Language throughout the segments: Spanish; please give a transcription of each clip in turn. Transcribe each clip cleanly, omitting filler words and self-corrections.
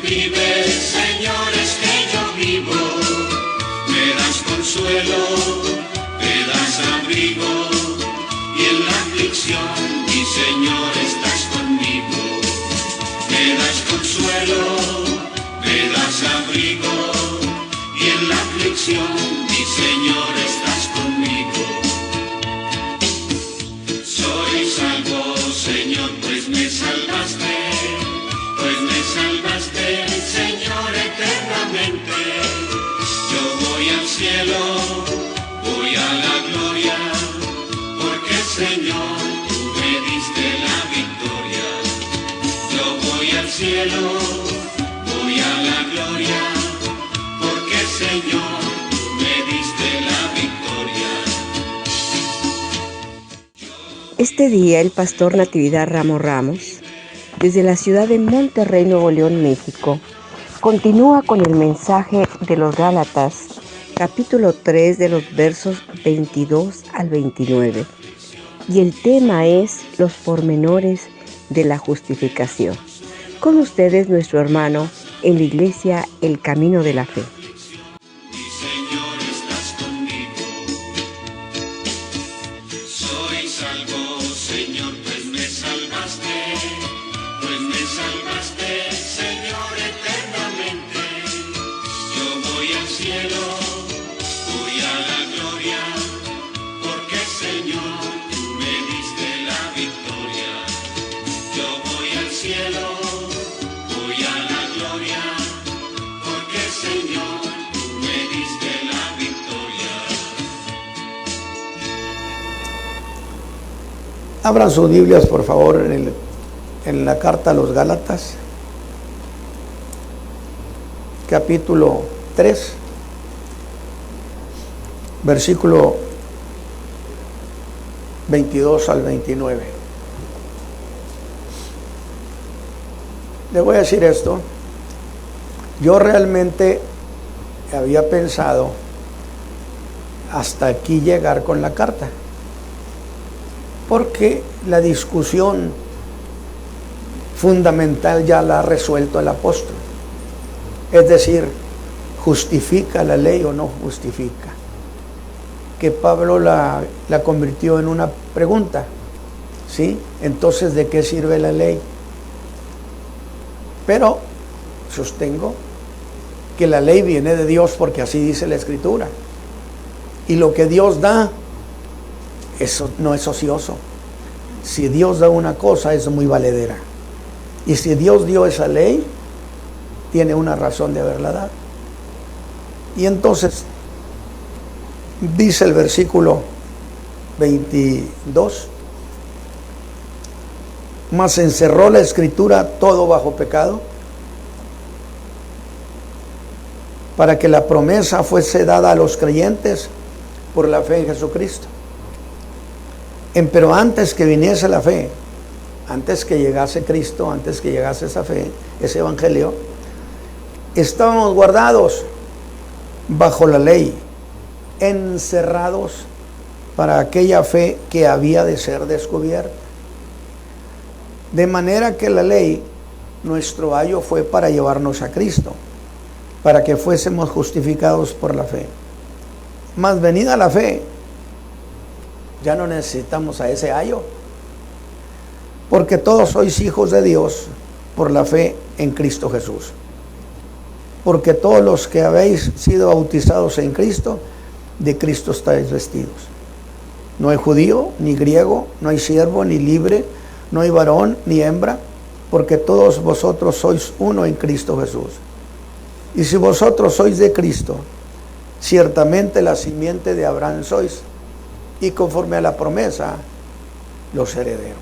vives, Señor, es que yo vivo. Me das consuelo, me das abrigo, y en la aflicción, mi Señor, estás conmigo. Me das consuelo, me das abrigo, y en la aflicción, mi Señor, estás conmigo. Soy salvo, Señor, pues me salvaste, Señor, eternamente. Yo voy al cielo, voy a la gloria, porque, Señor, tú me diste la victoria. Yo voy al cielo, voy a la gloria, porque, Señor, tú me diste la victoria. Este día el pastor Natividad Ramos, desde la ciudad de Monterrey, Nuevo León, México, continúa con el mensaje de los Gálatas, capítulo 3, de los versos 22 al 29. Y el tema es los pormenores de la justificación. Con ustedes, nuestro hermano en la iglesia El Camino de la Fe. Mi Señor, estás conmigo. Soy salvo, Señor, pues me salvaste, Señor, eternamente. Yo voy al cielo, voy a la gloria, porque, Señor, tú me diste la victoria. Yo voy al cielo, voy a la gloria, porque, Señor, tú me diste la victoria. Abran sus Biblias, por favor, en la carta a los Gálatas, capítulo 3, versículo 22 al 29. Le voy a decir esto. Yo realmente había pensado hasta aquí llegar con la carta, porque la discusión fundamental ya la ha resuelto el apóstol. Es decir, ¿justifica la ley o no justifica? Que Pablo la convirtió en una pregunta, ¿sí? Entonces, ¿de qué sirve la ley? Pero sostengo que la ley viene de Dios, porque así dice la Escritura. Y lo que Dios da, eso no es ocioso. Si Dios da una cosa, es muy valedera. Y si Dios dio esa ley, tiene una razón de haberla dado. Y entonces, dice el versículo 22, mas encerró la Escritura todo bajo pecado, para que la promesa fuese dada a los creyentes por la fe en Jesucristo. Pero antes que viniese la fe, antes que llegase Cristo, antes que llegase esa fe, ese evangelio, estábamos guardados bajo la ley, encerrados para aquella fe que había de ser descubierta. De manera que la ley, nuestro ayo, fue para llevarnos a Cristo, para que fuésemos justificados por la fe. Mas venida la fe, ya no necesitamos a ese ayo, porque todos sois hijos de Dios por la fe en Cristo Jesús. Porque todos los que habéis sido bautizados en Cristo, de Cristo estáis vestidos. No hay judío ni griego, no hay siervo ni libre, no hay varón ni hembra, porque todos vosotros sois uno en Cristo Jesús. Y si vosotros sois de Cristo, ciertamente la simiente de Abraham sois, y conforme a la promesa, los herederos.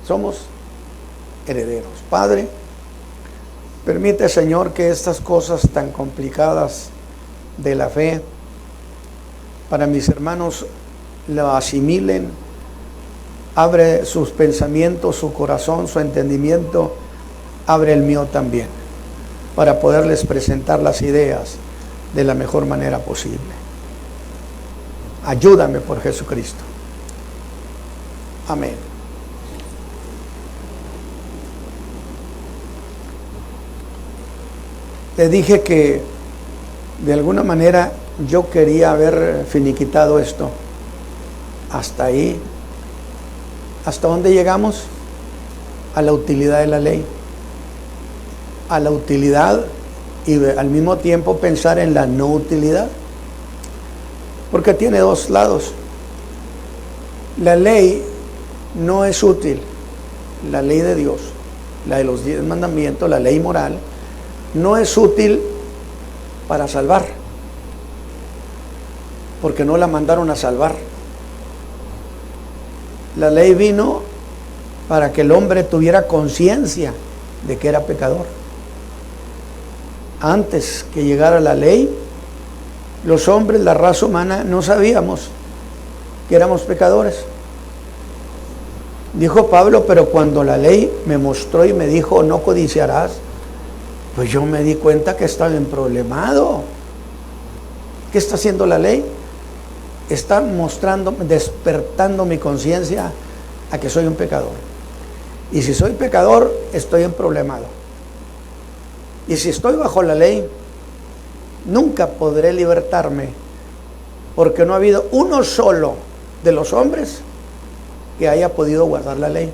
Somos herederos. Padre, permite, Señor, que estas cosas tan complicadas de la fe, para mis hermanos, lo asimilen. Abre sus pensamientos, su corazón, su entendimiento. Abre el mío también, para poderles presentar las ideas de la mejor manera posible. Ayúdame por Jesucristo. Amén. Le dije que de alguna manera yo quería haber finiquitado esto. Hasta ahí. ¿Hasta dónde llegamos? A la utilidad de la ley. A la utilidad y al mismo tiempo pensar en la no utilidad. Porque tiene dos lados. La ley no es útil. La ley de Dios, la de los 10 mandamientos, la ley moral, no es útil para salvar. Porque no la mandaron a salvar. La ley vino para que el hombre tuviera conciencia de que era pecador. Antes que llegara la ley, los hombres, la raza humana, no sabíamos que éramos pecadores. Dijo Pablo, pero cuando la ley me mostró y me dijo, no codiciarás, pues yo me di cuenta que estaba emproblemado. ¿Qué está haciendo la ley? Está mostrando, despertando mi conciencia a que soy un pecador. Y si soy pecador, estoy emproblemado. Y si estoy bajo la ley, nunca podré libertarme, porque no ha habido uno solo de los hombres que haya podido guardar la ley.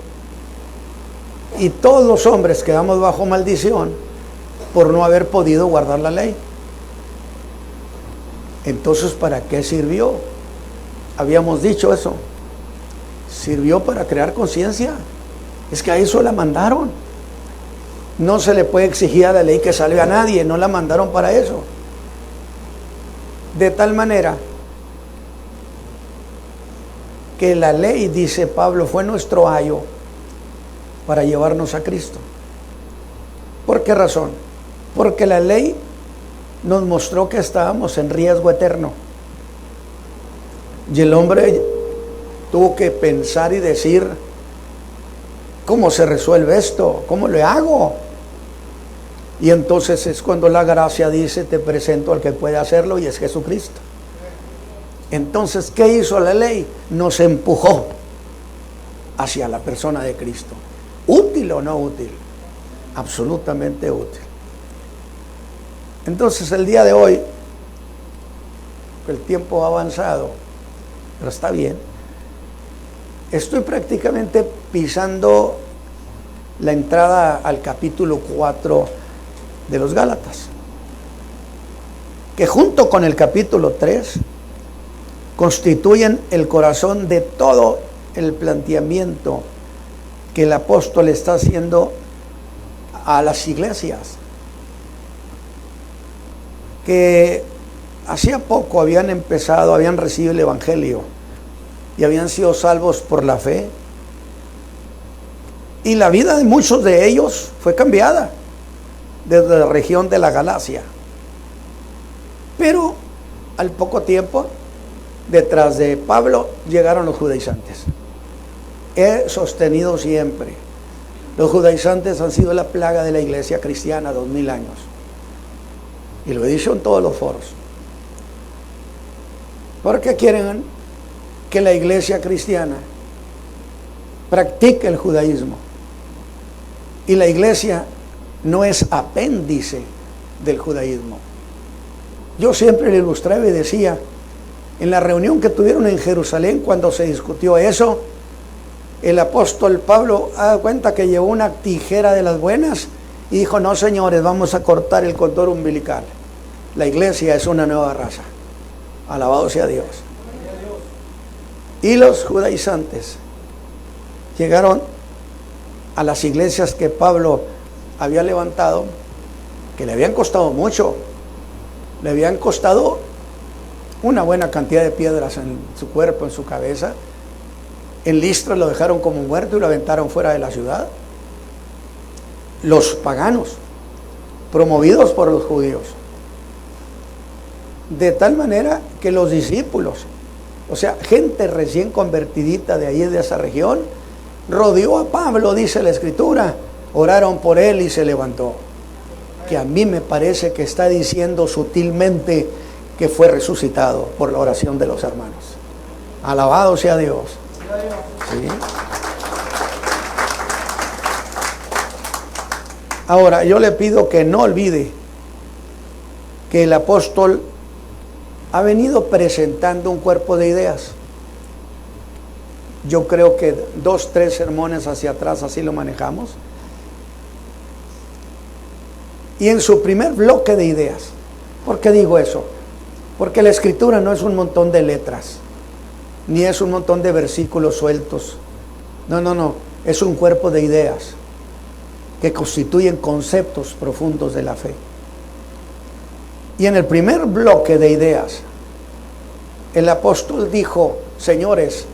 Y todos los hombres quedamos bajo maldición por no haber podido guardar la ley. Entonces, ¿para qué sirvió? Habíamos dicho eso. Sirvió para crear conciencia. Es que a eso la mandaron. No se le puede exigir a la ley que salve a nadie, no la mandaron para eso. De tal manera que la ley, dice Pablo, fue nuestro ayo para llevarnos a Cristo. ¿Por qué razón? Porque la ley nos mostró que estábamos en riesgo eterno. Y el hombre tuvo que pensar y decir, ¿cómo se resuelve esto? ¿Cómo le hago? Y entonces es cuando la gracia dice, te presento al que puede hacerlo, y es Jesucristo. Entonces, ¿qué hizo la ley? Nos empujó hacia la persona de Cristo. ¿Útil o no útil? Absolutamente útil. Entonces, el día de hoy, el tiempo ha avanzado, pero está bien. Estoy prácticamente pisando la entrada al capítulo 4 de los Gálatas, que junto con el capítulo 3 constituyen el corazón de todo el planteamiento que el apóstol está haciendo a las iglesias, que hacía poco habían recibido el evangelio y habían sido salvos por la fe, y la vida de muchos de ellos fue cambiada desde la región de la Galacia. Pero al poco tiempo, detrás de Pablo llegaron los judaizantes. He sostenido siempre, los judaizantes han sido la plaga de la iglesia cristiana 2000 años, y lo he dicho en todos los foros, porque quieren que la iglesia cristiana practique el judaísmo, y la iglesia no es apéndice del judaísmo. Yo siempre le ilustraba y decía, en la reunión que tuvieron en Jerusalén, cuando se discutió eso, el apóstol Pablo da cuenta que llevó una tijera de las buenas y dijo, no señores, vamos a cortar el cordón umbilical. La iglesia es una nueva raza. Alabado sea Dios. Y los judaizantes llegaron a las iglesias que Pablo había levantado, que le habían costado mucho, le habían costado una buena cantidad de piedras en su cuerpo, en su cabeza. En Listra lo dejaron como muerto y lo aventaron fuera de la ciudad. Los paganos, promovidos por los judíos, de tal manera que los discípulos, o sea, gente recién convertidita de ahí, de esa región, rodeó a Pablo, dice la Escritura, oraron por él y se levantó. Que a mí me parece que está diciendo sutilmente que fue resucitado por la oración de los hermanos. Alabado sea Dios. ¿Sí? Ahora, yo le pido que no olvide que el apóstol ha venido presentando un cuerpo de ideas. Yo creo que 2, 3 sermones hacia atrás así lo manejamos. Y en su primer bloque de ideas, ¿por qué digo eso? Porque la escritura no es un montón de letras, ni es un montón de versículos sueltos. No, es un cuerpo de ideas que constituyen conceptos profundos de la fe. Y en el primer bloque de ideas, el apóstol dijo: señores,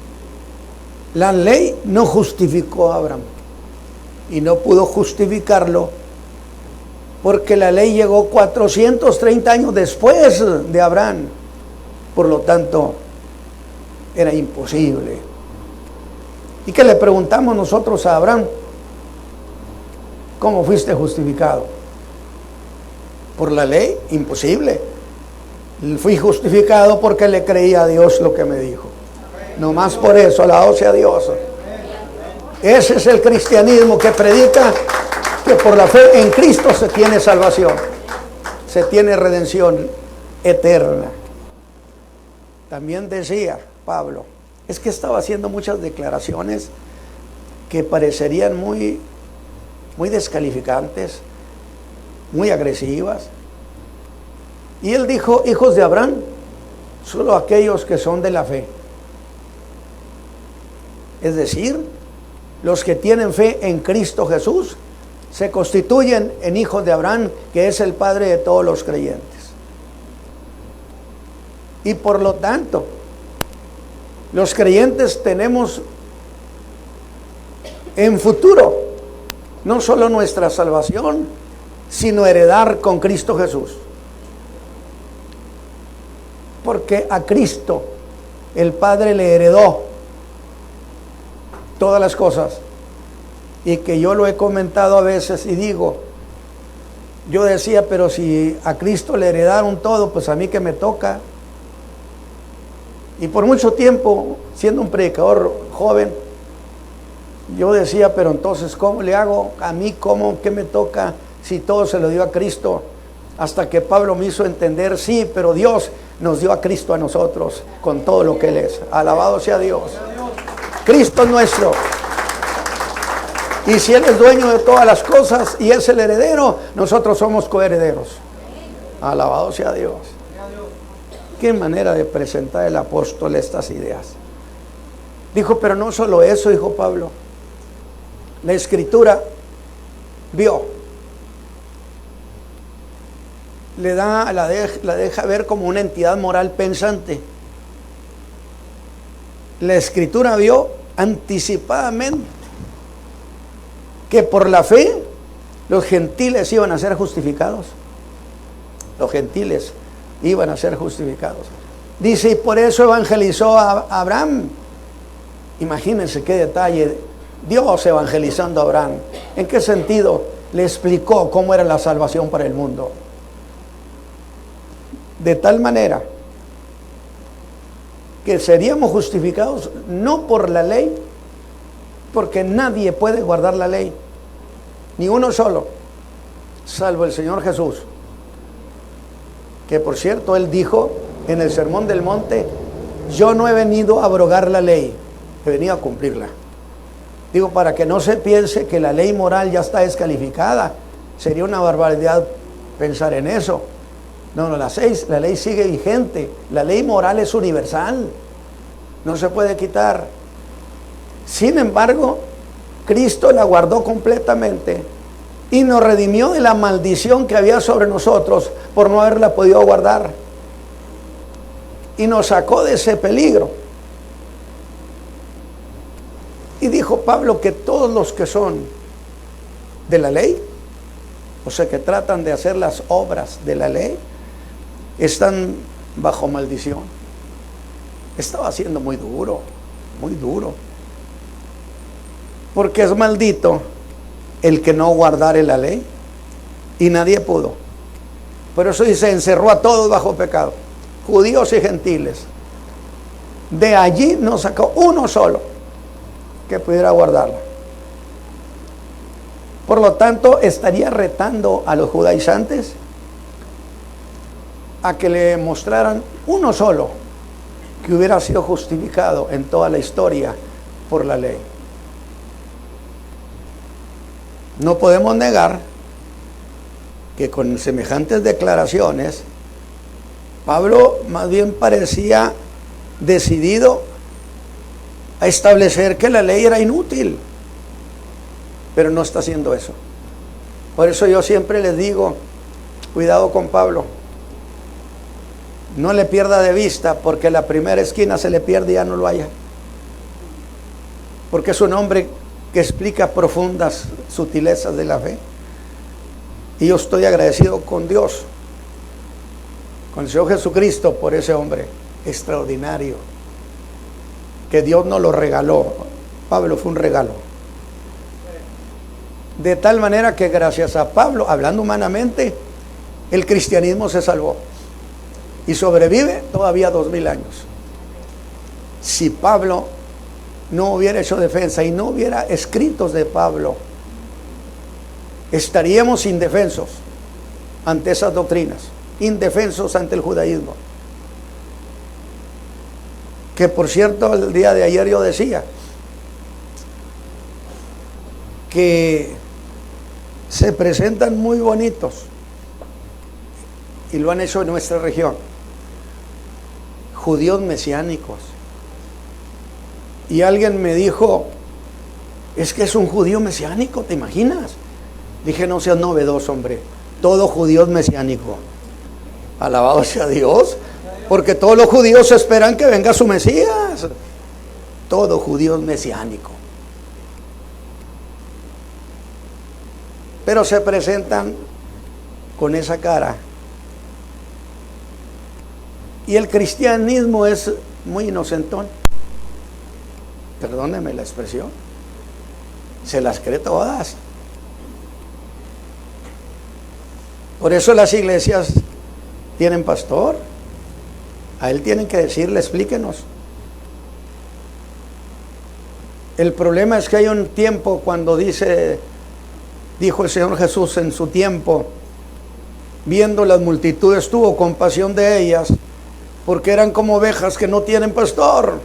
la ley no justificó a Abraham, y no pudo justificarlo porque la ley llegó 430 años después de Abraham. Por lo tanto, era imposible. ¿Y qué le preguntamos nosotros a Abraham? ¿Cómo fuiste justificado? ¿Por la ley? Imposible. Fui justificado porque le creí a Dios lo que me dijo. Nomás por eso, alabado sea Dios. Ese es el cristianismo que predica que por la fe en Cristo se tiene salvación, se tiene redención eterna. También decía Pablo, es que estaba haciendo muchas declaraciones que parecerían muy descalificantes, muy agresivas. Y él dijo: hijos de Abraham, solo aquellos que son de la fe. Es decir, los que tienen fe en Cristo Jesús se constituyen en hijos de Abraham, que es el padre de todos los creyentes. Y por lo tanto, los creyentes tenemos en futuro no solo nuestra salvación, sino heredar con Cristo Jesús. Porque a Cristo el Padre le heredó todas las cosas. Y que yo lo he comentado a veces y digo, yo decía, pero si a Cristo le heredaron todo, pues a mí que me toca. Y por mucho tiempo, siendo un predicador joven, yo decía, pero entonces, ¿cómo le hago? A mí, ¿cómo? ¿Qué me toca? Si todo se lo dio a Cristo. Hasta que Pablo me hizo entender, sí, pero Dios nos dio a Cristo a nosotros con todo lo que Él es. Alabado sea Dios. Cristo es nuestro. Y si Él es dueño de todas las cosas y es el heredero, nosotros somos coherederos. Alabado sea Dios. Qué manera de presentar el apóstol estas ideas. Dijo, pero no solo eso, dijo Pablo. La Escritura vio, la deja ver como una entidad moral pensante. La Escritura vio anticipadamente que por la fe los gentiles iban a ser justificados. Los gentiles iban a ser justificados. Dice, y por eso evangelizó a Abraham. Imagínense qué detalle, Dios evangelizando a Abraham. ¿En qué sentido? Le explicó cómo era la salvación para el mundo. De tal manera que seríamos justificados no por la ley, porque nadie puede guardar la ley, ni uno solo, salvo el Señor Jesús, que por cierto Él dijo en el Sermón del Monte, yo no he venido a abrogar la ley, he venido a cumplirla. Digo, para que no se piense que la ley moral ya está descalificada, sería una barbaridad pensar en eso. No, la ley sigue vigente, la ley moral es universal, no se puede quitar. Sin embargo, Cristo la guardó completamente y nos redimió de la maldición que había sobre nosotros por no haberla podido guardar. Y nos sacó de ese peligro. Y dijo Pablo que todos los que son de la ley, o sea, que tratan de hacer las obras de la ley, están bajo maldición. Estaba siendo muy duro, muy duro. Porque es maldito el que no guardare la ley, y nadie pudo. Por eso dice, encerró a todos bajo pecado, judíos y gentiles. De allí nos sacó uno solo que pudiera guardarla. Por lo tanto, estaría retando a los judaizantes a que le mostraran uno solo que hubiera sido justificado en toda la historia por la ley. No podemos negar que con semejantes declaraciones Pablo más bien parecía decidido a establecer que la ley era inútil, pero no está haciendo eso. Por eso yo siempre les digo, cuidado con Pablo, no le pierda de vista, porque la primera esquina se le pierde y ya no lo haya, porque es un hombre que explica profundas sutilezas de la fe. Y yo estoy agradecido con Dios, con el Señor Jesucristo, por ese hombre extraordinario, que Dios nos lo regaló. Pablo fue un regalo. De tal manera que gracias a Pablo, hablando humanamente, el cristianismo se salvó y sobrevive todavía 2000 años. Si Pablo no hubiera hecho defensa y no hubiera escritos de Pablo, estaríamos indefensos ante esas doctrinas, indefensos ante el judaísmo. Que por cierto, el día de ayer yo decía que se presentan muy bonitos, y lo han hecho en nuestra región, judíos mesiánicos. Y alguien me dijo, es que es un judío mesiánico, ¿te imaginas? Dije, no seas novedoso, hombre, todo judío es mesiánico. Alabado sea Dios, porque todos los judíos esperan que venga su Mesías. Todo judío es mesiánico. Pero se presentan con esa cara. Y el cristianismo es muy inocentón. Perdóneme la expresión. Se las cree todas. Por eso las iglesias tienen pastor. A él tienen que decirle, explíquenos. El problema es que hay un tiempo cuando dijo el Señor Jesús en su tiempo, viendo las multitudes, tuvo compasión de ellas, porque eran como ovejas que no tienen pastor.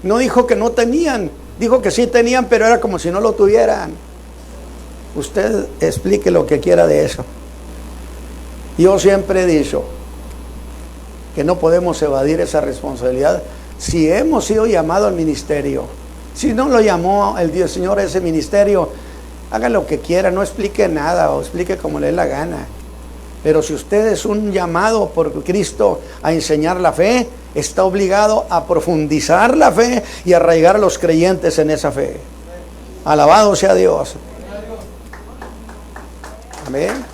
No dijo que no tenían, dijo que sí tenían, pero era como si no lo tuvieran. Usted explique lo que quiera de eso. Yo siempre he dicho que no podemos evadir esa responsabilidad si hemos sido llamados al ministerio. Si no lo llamó el Señor a ese ministerio, haga lo que quiera, no explique nada o explique como le dé la gana. Pero si usted es un llamado por Cristo a enseñar la fe, está obligado a profundizar la fe y arraigar a los creyentes en esa fe. Alabado sea Dios. Amén.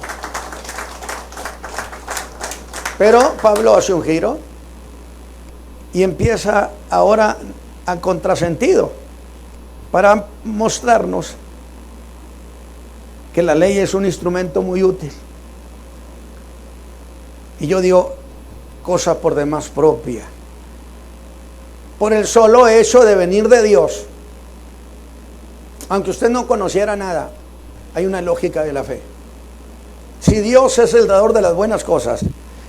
Pero Pablo hace un giro y empieza ahora a contrasentido para mostrarnos que la ley es un instrumento muy útil. Y yo digo, cosa por demás propia. Por el solo hecho de venir de Dios, aunque usted no conociera nada, hay una lógica de la fe. Si Dios es el dador de las buenas cosas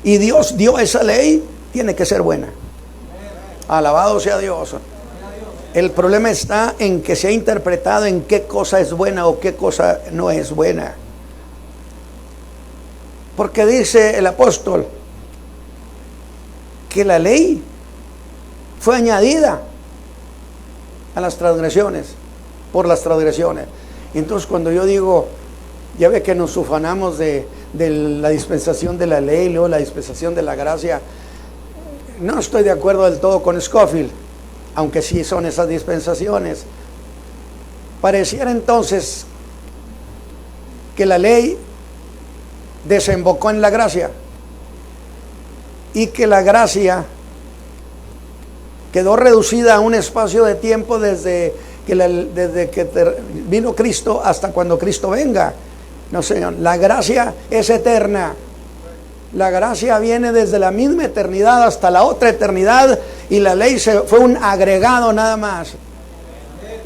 y Dios dio esa ley, tiene que ser buena. Alabado sea Dios. El problema está en que se ha interpretado en qué cosa es buena o qué cosa no es buena. Porque dice el apóstol que la ley fue añadida a las transgresiones, por las transgresiones. Entonces cuando yo digo, ya ve que nos ufanamos de la dispensación de la ley, luego la dispensación de la gracia, no estoy de acuerdo del todo con Scofield, aunque sí son esas dispensaciones. Pareciera entonces que la ley desembocó en la gracia y que la gracia quedó reducida a un espacio de tiempo desde que vino Cristo hasta cuando Cristo venga. No, Señor, la gracia es eterna. La gracia viene desde la misma eternidad hasta la otra eternidad, y la ley fue un agregado nada más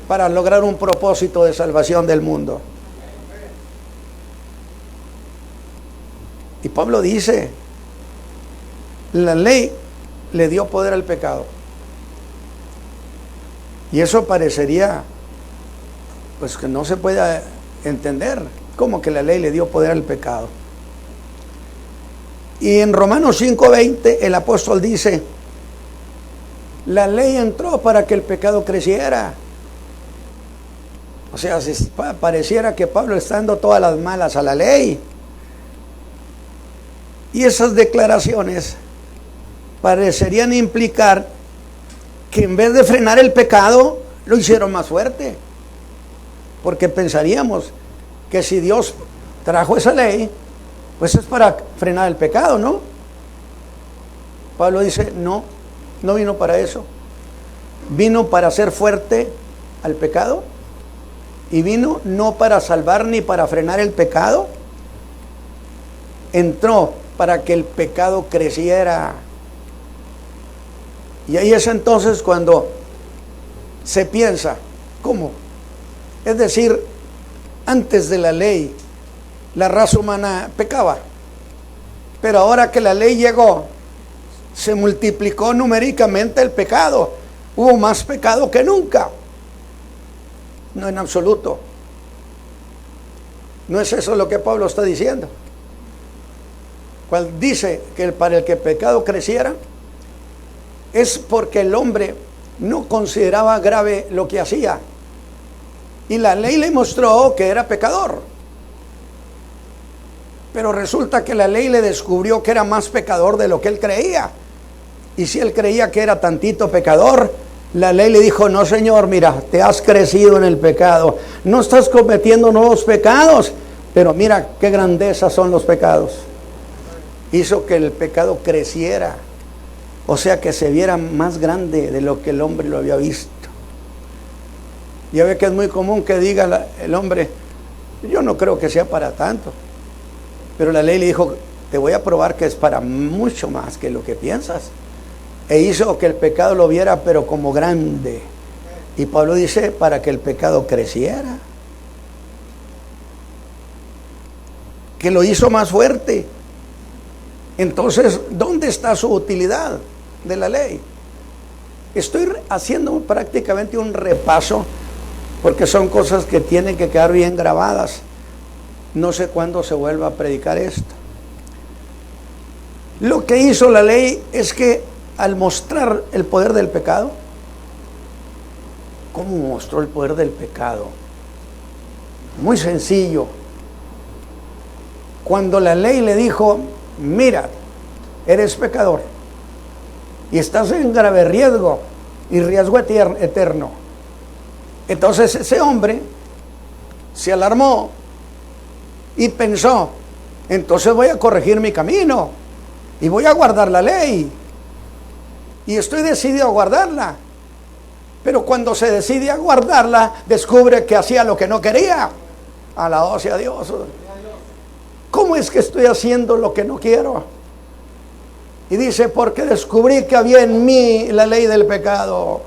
para lograr un propósito de salvación del mundo. Y Pablo dice La ley le dio poder al pecado. Y eso parecería, pues, que no se puede entender. ¿Cómo que la ley le dio poder al pecado? Y en Romanos 5:20 el apóstol dice, la ley entró para que el pecado creciera. O sea, si pareciera que Pablo está dando todas las malas a la ley. Y esas declaraciones parecerían implicar que en vez de frenar el pecado, lo hicieron más fuerte. Porque pensaríamos que si Dios trajo esa ley, pues es para frenar el pecado, ¿no? Pablo dice, no vino para eso. Vino para hacer fuerte al pecado. Y vino no para salvar ni para frenar el pecado. Entró para que el pecado creciera. Y ahí es entonces cuando se piensa, ¿cómo? Es decir, antes de la ley, la raza humana pecaba. Pero ahora que la ley llegó, se multiplicó numéricamente el pecado. Hubo más pecado que nunca. No, en absoluto. No es eso lo que Pablo está diciendo. Cuando dice que para el que el pecado creciera, es porque el hombre no consideraba grave lo que hacía. Y la ley le mostró que era pecador. Pero resulta que la ley le descubrió que era más pecador de lo que él creía. Y si él creía que era tantito pecador, la ley le dijo, no señor, mira, te has crecido en el pecado. No estás cometiendo nuevos pecados, pero mira qué grandeza son los pecados. Hizo que el pecado creciera. O sea, que se viera más grande de lo que el hombre lo había visto. Ya ve que es muy común que diga el hombre, yo no creo que sea para tanto. Pero la ley le dijo, te voy a probar que es para mucho más que lo que piensas. E hizo que el pecado lo viera, pero como grande. Y Pablo dice, para que el pecado creciera. Que lo hizo más fuerte. Entonces, ¿dónde está su utilidad de la ley? Estoy haciendo prácticamente un repaso, porque son cosas que tienen que quedar bien grabadas. No sé cuándo se vuelva a predicar esto. Lo que hizo la ley es que al mostrar el poder del pecado, ¿cómo mostró el poder del pecado? Muy sencillo. Cuando la ley le dijo, mira, eres pecador y estás en grave riesgo y riesgo eterno. Entonces ese hombre se alarmó y pensó, entonces voy a corregir mi camino y voy a guardar la ley. Y estoy decidido a guardarla. Pero cuando se decide a guardarla, descubre que hacía lo que no quería. Alabado sea Dios. ¿Cómo es que estoy haciendo lo que no quiero? Y dice, porque descubrí que había en mí la ley del pecado.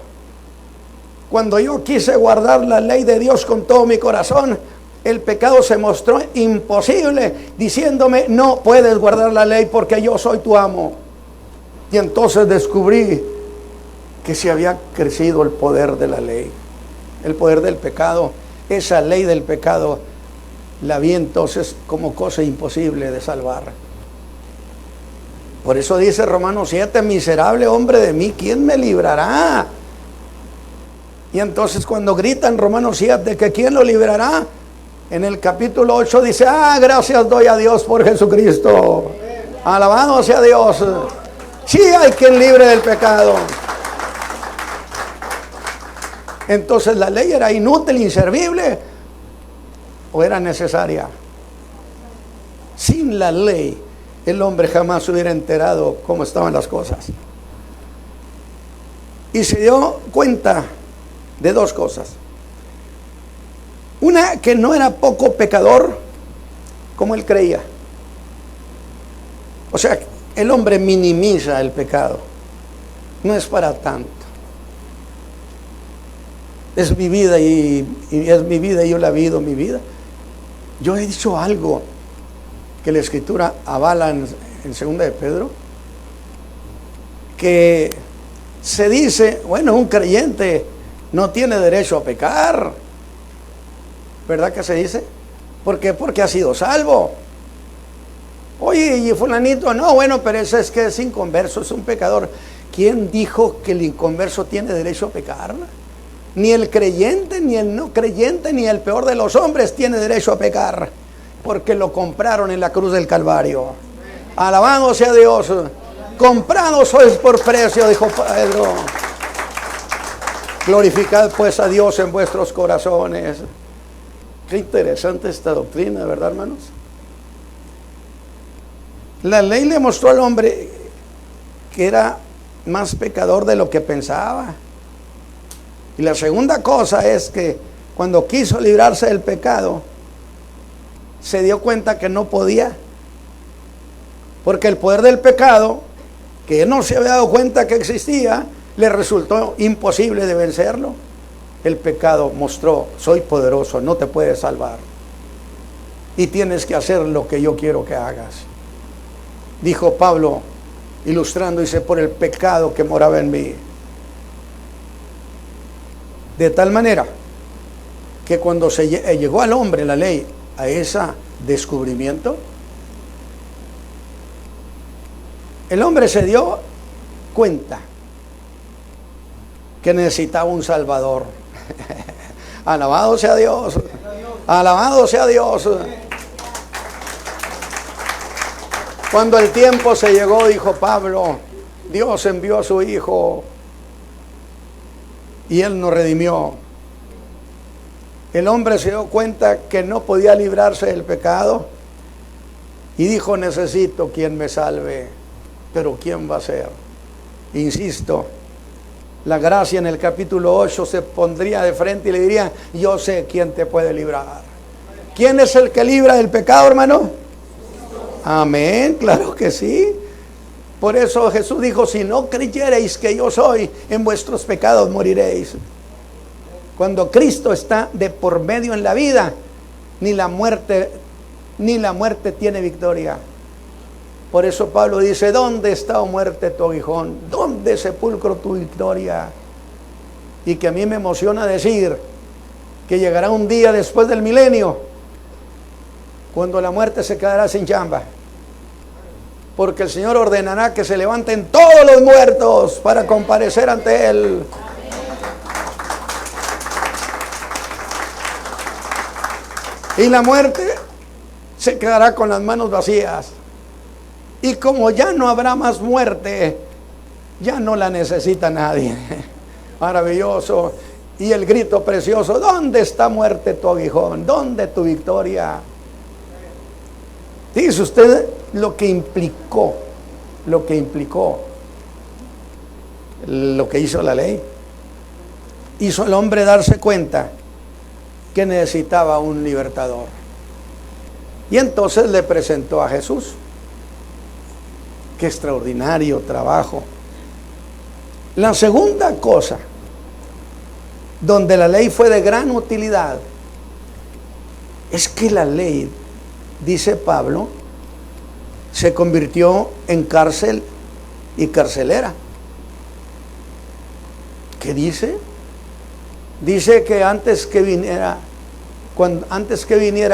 Cuando yo quise guardar la ley de Dios con todo mi corazón, el pecado se mostró imposible, diciéndome, no puedes guardar la ley porque yo soy tu amo. Y entonces descubrí que se había crecido el poder de la ley, el poder del pecado. Esa ley del pecado la vi entonces como cosa imposible de salvar. Por eso dice Romanos 7, miserable hombre de mí, ¿quién me librará? Y entonces cuando gritan Romanos 7 que ¿quién lo librará? En el capítulo 8 dice, gracias doy a Dios por Jesucristo. Alabado sea Dios. Sí hay quien libre del pecado. Entonces la ley era inútil, inservible, o era necesaria. Sin la ley, el hombre jamás se hubiera enterado cómo estaban las cosas. Y se dio cuenta de dos cosas. Una, que no era poco pecador como él creía. O sea, el hombre minimiza el pecado. No es para tanto. Es mi vida y es mi vida y yo la vivo mi vida. Yo he dicho algo que la Escritura avala en 2 de Pedro. que se dice, bueno, un creyente no tiene derecho a pecar. ¿Verdad que se dice? ¿Por qué? Porque ha sido salvo. Oye, y fulanito, no, bueno, pero eso es que es inconverso, es un pecador. ¿Quién dijo que el inconverso tiene derecho a pecar? Ni el creyente, ni el no creyente, ni el peor de los hombres tiene derecho a pecar, porque lo compraron en la cruz del Calvario. Alabado sea Dios. Comprados sois por precio, dijo Pedro. Glorificad pues a Dios en vuestros corazones. Qué interesante esta doctrina, ¿verdad, hermanos? La ley le mostró al hombre que era más pecador de lo que pensaba. Y la segunda cosa es que cuando quiso librarse del pecado, se dio cuenta que no podía. Porque el poder del pecado, que él no se había dado cuenta que existía, le resultó imposible de vencerlo. El pecado mostró, soy poderoso, no te puedes salvar. Y tienes que hacer lo que yo quiero que hagas. Dijo Pablo, ilustrando, dice, por el pecado que moraba en mí. De tal manera que cuando se llegó al hombre la ley a ese descubrimiento, el hombre se dio cuenta que necesitaba un Salvador. Alabado sea Dios. Alabado sea Dios. Cuando el tiempo se llegó, dijo Pablo, Dios envió a su Hijo y Él nos redimió. El hombre se dio cuenta que no podía librarse del pecado y dijo, necesito quien me salve. Pero ¿quién va a ser? Insisto, la gracia en el capítulo 8 se pondría de frente y le diría, yo sé quién te puede librar. ¿Quién es el que libra del pecado, hermano? Amén, claro que sí. Por eso Jesús dijo, si no creyereis que yo soy, en vuestros pecados moriréis. Cuando Cristo está de por medio en la vida, ni la muerte tiene victoria. Por eso Pablo dice, ¿dónde está, oh muerte, tu aguijón? ¿Dónde, sepulcro, tu victoria? Y que a mí me emociona decir que llegará un día después del milenio, cuando la muerte se quedará sin chamba. Porque el Señor ordenará que se levanten todos los muertos para comparecer ante Él. Y la muerte se quedará con las manos vacías. Y como ya no habrá más muerte, ya no la necesita nadie. Maravilloso. Y el grito precioso, ¿dónde está, muerte, tu aguijón? ¿Dónde tu victoria? Dice usted lo que implicó lo que hizo la ley. Hizo al hombre darse cuenta que necesitaba un libertador. Y entonces le presentó a Jesús. Qué extraordinario trabajo. La segunda cosa donde la ley fue de gran utilidad es que la ley, dice Pablo, se convirtió en cárcel y carcelera. ¿Qué dice? Dice que antes que viniera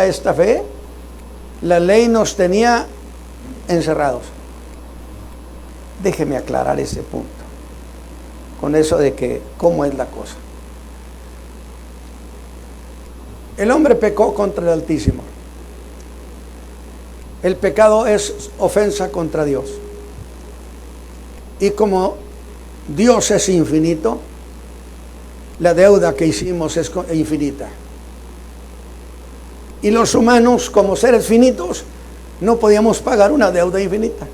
esta fe, la ley nos tenía encerrados. Déjeme aclarar ese punto, con eso de que cómo es la cosa. El hombre pecó contra el Altísimo. El pecado es ofensa contra Dios. Y como Dios es infinito, la deuda que hicimos es infinita. Y los humanos, como seres finitos, no podíamos pagar una deuda infinita.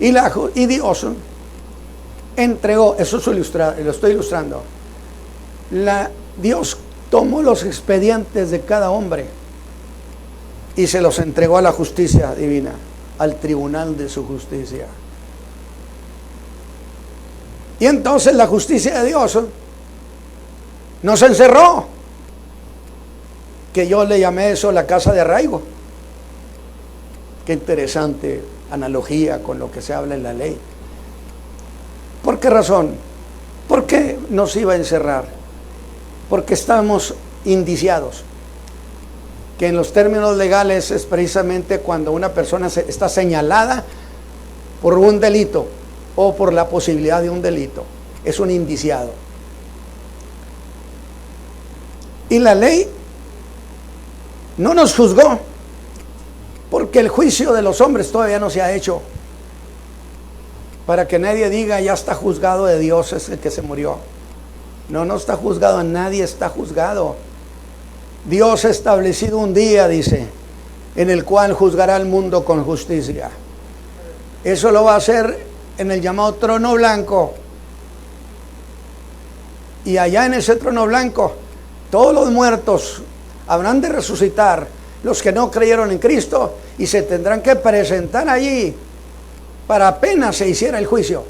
Y Dios entregó, eso lo estoy ilustrando. Dios tomó los expedientes de cada hombre y se los entregó a la justicia divina, al tribunal de su justicia. Y entonces la justicia de Dios nos encerró, que yo le llamé eso la casa de arraigo. Qué interesante analogía con lo que se habla en la ley. ¿Por qué razón? ¿Por qué nos iba a encerrar? Porque estamos indiciados. Que en los términos legales es precisamente cuando una persona está señalada por un delito o por la posibilidad de un delito. Es un indiciado. Y la ley no nos juzgó, porque el juicio de los hombres todavía no se ha hecho. Para que nadie diga, ya está juzgado de Dios, es el que se murió. No, no está juzgado, nadie está juzgado. Dios ha establecido un día, dice, en el cual juzgará al mundo con justicia. Eso lo va a hacer en el llamado trono blanco. Y allá en ese trono blanco, todos los muertos habrán de resucitar, los que no creyeron en Cristo, y se tendrán que presentar allí para apenas se hiciera el juicio.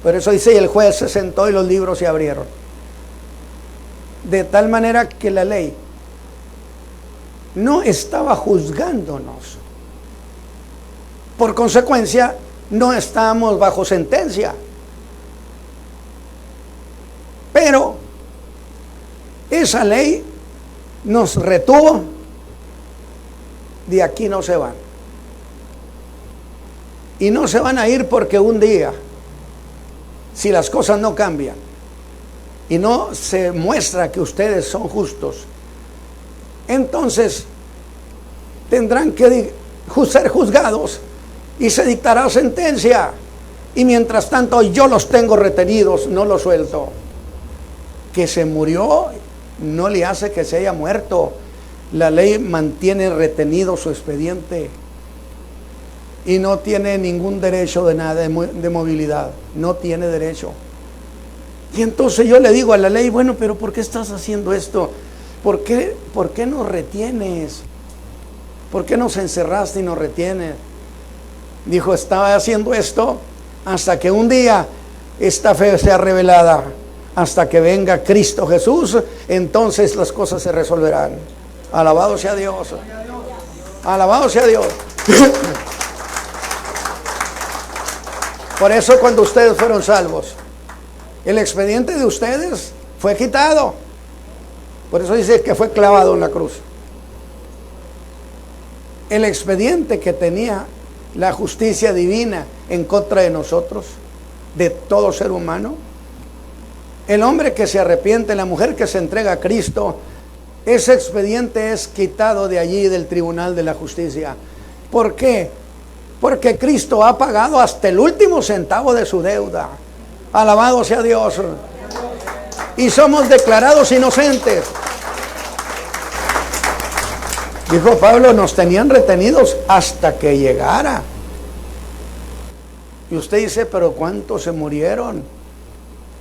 Por eso dice, y el juez se sentó y los libros se abrieron. De tal manera que la ley no estaba juzgándonos. Por consecuencia, no estábamos bajo sentencia. Pero esa ley nos retuvo. De aquí no se van. Y no se van a ir porque un día, si las cosas no cambian y no se muestra que ustedes son justos, entonces tendrán que ser juzgados y se dictará sentencia. Y mientras tanto yo los tengo retenidos, no los suelto. Que se murió no le hace que se haya muerto. La ley mantiene retenido su expediente y no tiene ningún derecho de nada, de movilidad. No tiene derecho. Y entonces yo le digo a la ley, bueno, pero ¿por qué estás haciendo esto? ¿Por qué nos retienes? ¿Por qué nos encerraste y nos retienes? Dijo, estaba haciendo esto hasta que un día esta fe sea revelada, hasta que venga Cristo Jesús, entonces las cosas se resolverán. Alabado sea Dios. Alabado sea Dios. Por eso cuando ustedes fueron salvos, el expediente de ustedes fue quitado. Por eso dice que fue clavado en la cruz. El expediente que tenía la justicia divina en contra de nosotros, de todo ser humano, el hombre que se arrepiente, la mujer que se entrega a Cristo, ese expediente es quitado de allí, del tribunal de la justicia. ¿Por qué? Porque Cristo ha pagado hasta el último centavo de su deuda. Alabado sea Dios. Y somos declarados inocentes. Dijo Pablo, nos tenían retenidos hasta que llegara. Y usted dice, pero ¿cuántos se murieron?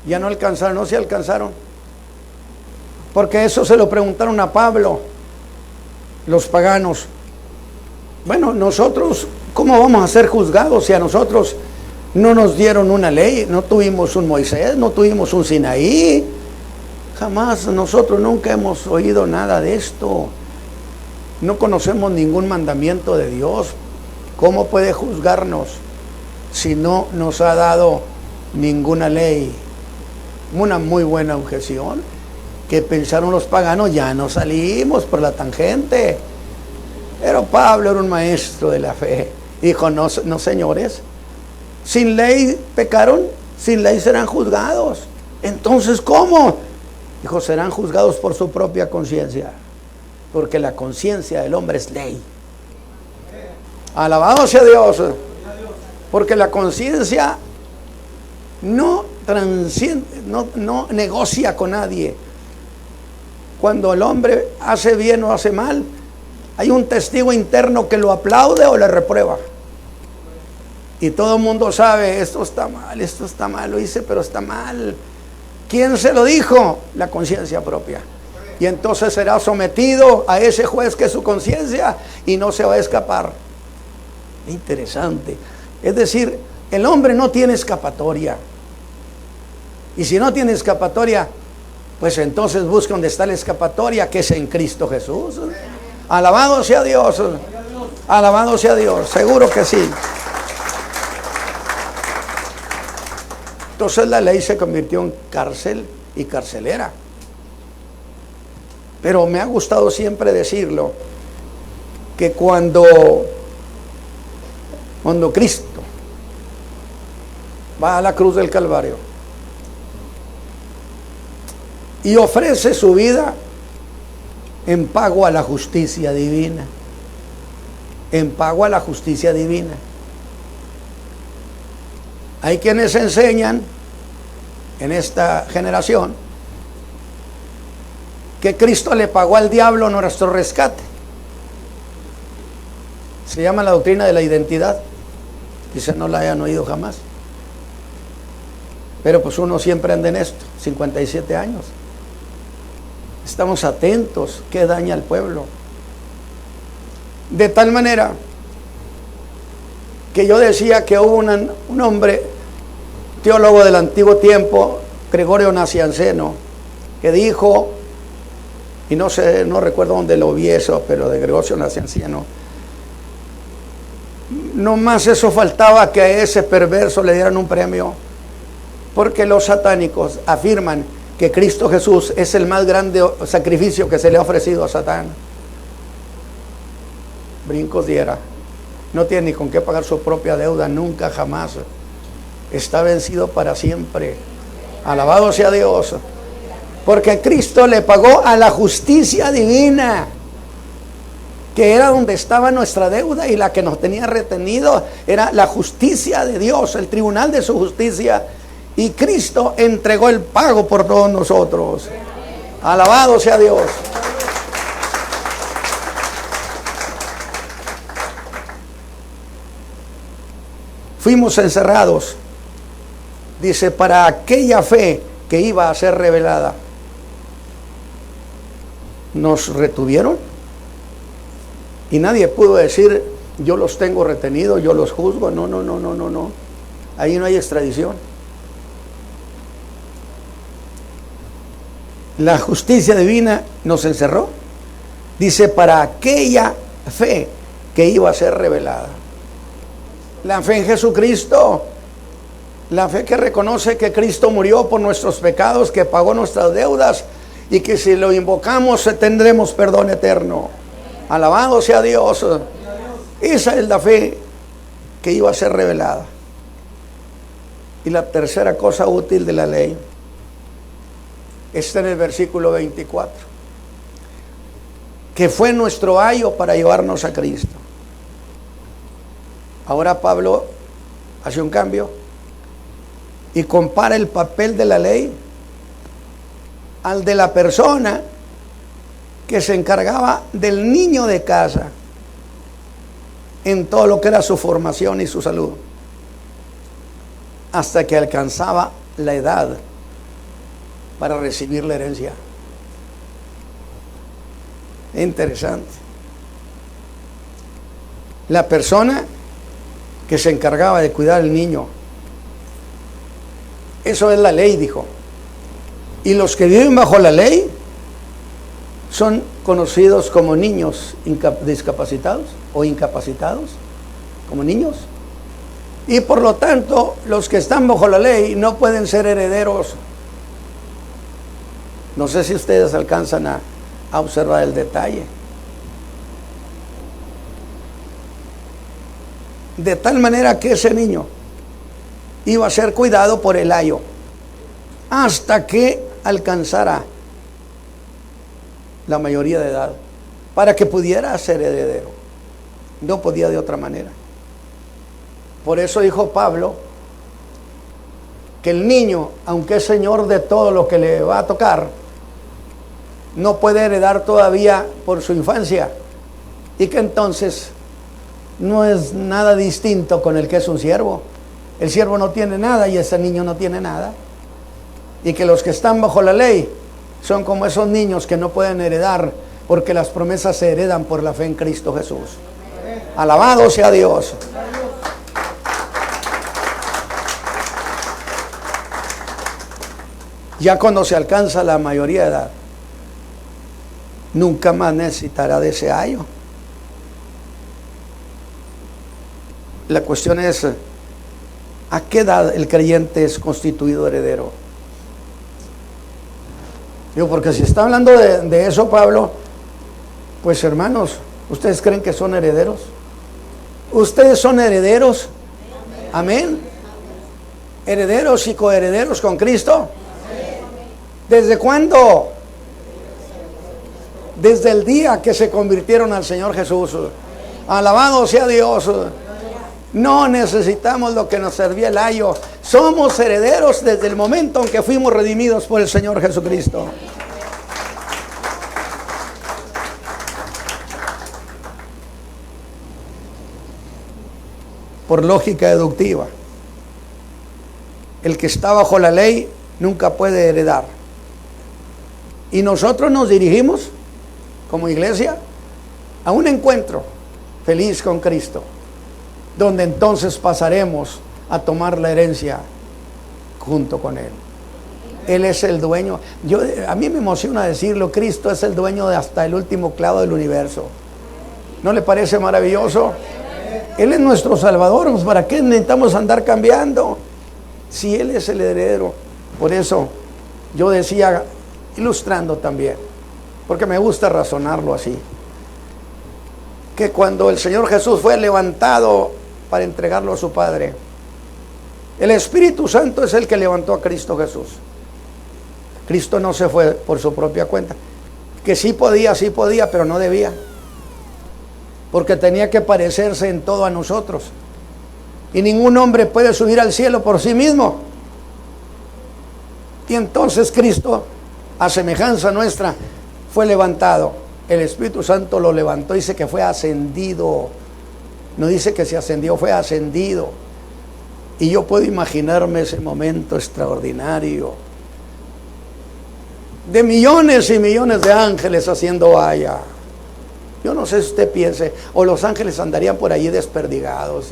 Ya no alcanzaron, no se alcanzaron. Porque eso se lo preguntaron a Pablo, los paganos. Bueno, nosotros, ¿cómo vamos a ser juzgados si a nosotros no nos dieron una ley? No tuvimos un Moisés, no tuvimos un Sinaí. Jamás, nosotros nunca hemos oído nada de esto. No conocemos ningún mandamiento de Dios. ¿Cómo puede juzgarnos si no nos ha dado ninguna ley? Una muy buena objeción. Que pensaron los paganos, ya no salimos por la tangente. Pero Pablo era un maestro de la fe. Dijo, no señores, sin ley pecaron, sin ley serán juzgados. Entonces, ¿cómo? Dijo, serán juzgados por su propia conciencia, porque la conciencia del hombre es ley. Alabado sea Dios. Porque la conciencia no transciende, no negocia con nadie. Cuando el hombre hace bien o hace mal, hay un testigo interno que lo aplaude o le reprueba. Y todo el mundo sabe, esto está mal, lo hice, pero está mal. ¿Quién se lo dijo? La conciencia propia. Y entonces será sometido a ese juez que es su conciencia y no se va a escapar. Interesante. Es decir, el hombre no tiene escapatoria. Y si no tiene escapatoria, pues entonces busca donde está la escapatoria, que es en Cristo Jesús. Alabado sea Dios. Alabado sea Dios, seguro que sí. Entonces la ley se convirtió en cárcel y carcelera. Pero me ha gustado siempre decirlo, que cuando Cristo va a la cruz del Calvario y ofrece su vida en pago a la justicia divina, en pago a la justicia divina. Hay quienes enseñan en esta generación que Cristo le pagó al diablo nuestro rescate. Se llama la doctrina de la identidad. Quizás no la hayan oído jamás. Pero pues uno siempre anda en esto, 57 años. Estamos atentos, ¿qué daña al pueblo? De tal manera que yo decía que hubo un hombre, teólogo del antiguo tiempo, Gregorio Nacianceno, que dijo, y no recuerdo dónde lo vi eso, pero de Gregorio Nacianceno, no más eso faltaba que a ese perverso le dieran un premio, porque los satánicos afirman que Cristo Jesús es el más grande sacrificio que se le ha ofrecido a Satán. Brincos diera. No tiene ni con qué pagar su propia deuda, nunca, jamás. Está vencido para siempre. Alabado sea Dios. Porque Cristo le pagó a la justicia divina, que era donde estaba nuestra deuda, y la que nos tenía retenido era la justicia de Dios, el tribunal de su justicia. Y Cristo entregó el pago por todos nosotros. Alabado sea Dios. Fuimos encerrados, dice, para aquella fe que iba a ser revelada. Nos retuvieron y nadie pudo decir, yo los tengo retenidos, yo los juzgo. No. Ahí no hay extradición. La justicia divina nos encerró, dice, para aquella fe que iba a ser revelada. La fe en Jesucristo, la fe que reconoce que Cristo murió por nuestros pecados, que pagó nuestras deudas, y que si lo invocamos tendremos perdón eterno. Alabado sea Dios. Esa es la fe que iba a ser revelada. Y la tercera cosa útil de la ley está en el versículo 24, que fue nuestro ayo para llevarnos a Cristo. Ahora Pablo hace un cambio y compara el papel de la ley al de la persona que se encargaba del niño de casa en todo lo que era su formación y su salud, hasta que alcanzaba la edad para recibir la herencia. Interesante. La persona que se encargaba de cuidar al niño, eso es la ley, dijo. Y los que viven bajo la ley son conocidos como niños discapacitados o incapacitados, como niños. Y por lo tanto, los que están bajo la ley no pueden ser herederos. No sé si ustedes alcanzan a observar el detalle. De tal manera que ese niño iba a ser cuidado por el ayo hasta que alcanzara la mayoría de edad, para que pudiera ser heredero. No podía de otra manera. Por eso dijo Pablo que el niño, aunque es señor de todo lo que le va a tocar, no puede heredar todavía por su infancia, y que entonces no es nada distinto con el que es un siervo. El siervo no tiene nada y ese niño no tiene nada. Y que los que están bajo la ley son como esos niños que no pueden heredar, porque las promesas se heredan por la fe en Cristo Jesús. Alabado sea Dios. Ya cuando se alcanza la mayoría de edad, nunca más necesitará de ese ayo. La cuestión es, ¿a qué edad el creyente es constituido heredero? Digo, porque si está hablando de eso, Pablo, pues hermanos, ¿ustedes creen que son herederos? ¿Ustedes son herederos? Amén. ¿Herederos y coherederos con Cristo? ¿Desde cuándo? Desde el día que se convirtieron al Señor Jesús. Alabado sea Dios. No necesitamos lo que nos servía el ayo. Somos herederos desde el momento en que fuimos redimidos por el Señor Jesucristo. Por lógica deductiva, el que está bajo la ley nunca puede heredar. Y nosotros nos dirigimos, como iglesia, a un encuentro feliz con Cristo, donde entonces pasaremos a tomar la herencia junto con Él. Él es el dueño. A mí me emociona decirlo, Cristo es el dueño de hasta el último clavo del universo. ¿No le parece maravilloso? Él es nuestro Salvador. Pues ¿para qué necesitamos andar cambiando? Si Él es el heredero. Por eso yo decía, ilustrando también, porque me gusta razonarlo así, que cuando el Señor Jesús fue levantado para entregarlo a su Padre, el Espíritu Santo es el que levantó a Cristo Jesús. Cristo no se fue por su propia cuenta. Que sí podía, pero no debía, porque tenía que parecerse en todo a nosotros. Y ningún hombre puede subir al cielo por sí mismo. Y entonces Cristo, a semejanza nuestra, fue levantado. El Espíritu Santo lo levantó, dice que fue ascendido. No dice que se ascendió, fue ascendido. Y yo puedo imaginarme ese momento extraordinario, de millones y millones de ángeles haciendo valla. Yo no sé si usted piense, o los ángeles andarían por allí desperdigados.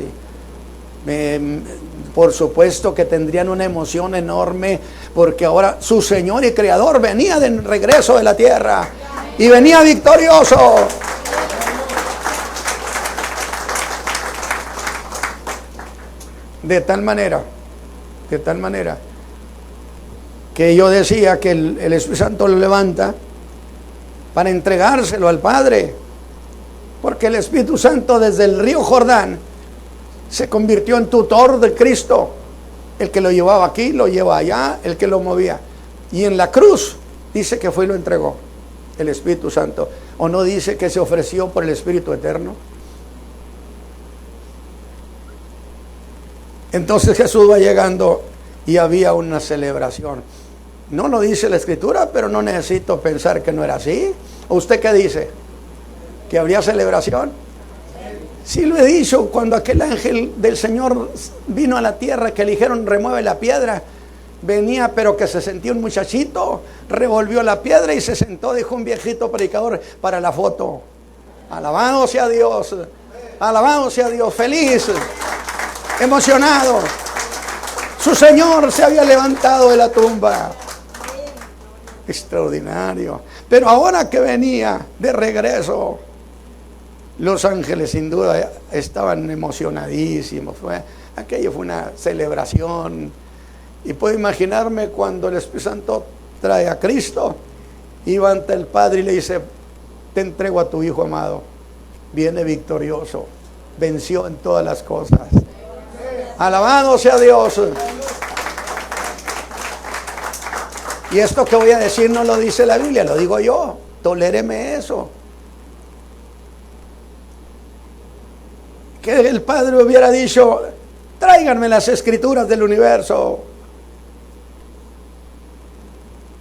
Por supuesto que tendrían una emoción enorme, porque ahora su Señor y Creador venía de regreso de la tierra y venía victorioso. De tal manera que yo decía que el Espíritu Santo lo levanta para entregárselo al Padre, porque el Espíritu Santo desde el río Jordán se convirtió en tutor de Cristo. El que lo llevaba aquí, lo lleva allá, el que lo movía. Y en la cruz dice que fue y lo entregó el Espíritu Santo. ¿O no dice que se ofreció por el Espíritu Eterno? Entonces Jesús va llegando y había una celebración. No lo dice la Escritura, pero no necesito pensar que no era así. ¿O usted qué dice? ¿Que habría celebración? Sí, lo he dicho, cuando aquel ángel del Señor vino a la tierra, que le dijeron remueve la piedra, venía, pero que se sentía un muchachito, revolvió la piedra y se sentó, dijo un viejito predicador, para la foto. Alabado sea Dios, feliz, emocionado. Su Señor se había levantado de la tumba. Extraordinario. Pero ahora que venía de regreso, los ángeles sin duda estaban emocionadísimos. Aquello fue una celebración. Y puedo imaginarme cuando el Espíritu Santo trae a Cristo, iba ante el Padre y le dice, te entrego a tu Hijo amado. Viene victorioso, venció en todas las cosas. Alabado sea Dios. Y esto que voy a decir no lo dice la Biblia, lo digo yo. Toléreme eso. Que el Padre hubiera dicho, tráiganme las escrituras del universo.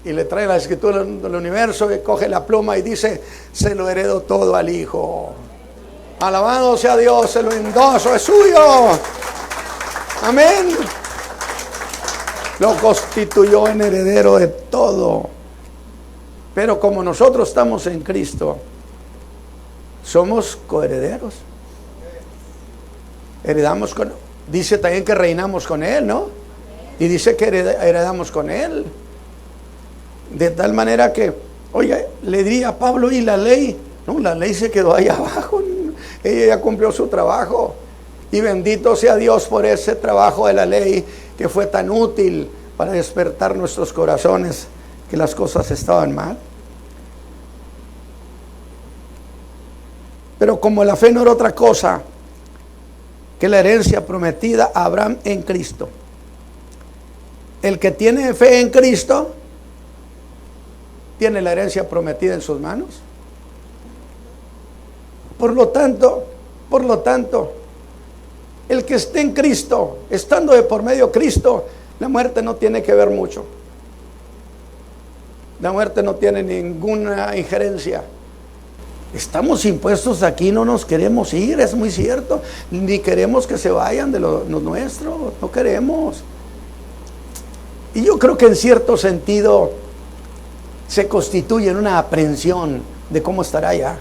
Y le trae las escrituras del universo y coge la pluma y dice, se lo heredo todo al Hijo. Alabado sea Dios, se lo endoso, es suyo. Amén. Lo constituyó en heredero de todo. Pero como nosotros estamos en Cristo, somos coherederos. Heredamos con, dice también que reinamos con Él, ¿no? Y dice que heredamos con Él. De tal manera que, oye, le diría a Pablo, ¿y la ley? No, la ley se quedó ahí abajo. Ella ya cumplió su trabajo. Y bendito sea Dios por ese trabajo de la ley que fue tan útil para despertar nuestros corazones que las cosas estaban mal. Pero como la fe no era otra cosa que la herencia prometida a Abraham en Cristo, el que tiene fe en Cristo tiene la herencia prometida en sus manos. Por lo tanto, el que esté en Cristo, estando de por medio de Cristo, la muerte no tiene que ver mucho. La muerte no tiene ninguna injerencia. Estamos impuestos aquí, no nos queremos ir, es muy cierto. Ni queremos que se vayan de lo nuestro, no queremos. Y yo creo que en cierto sentido se constituye en una aprensión de cómo estará allá.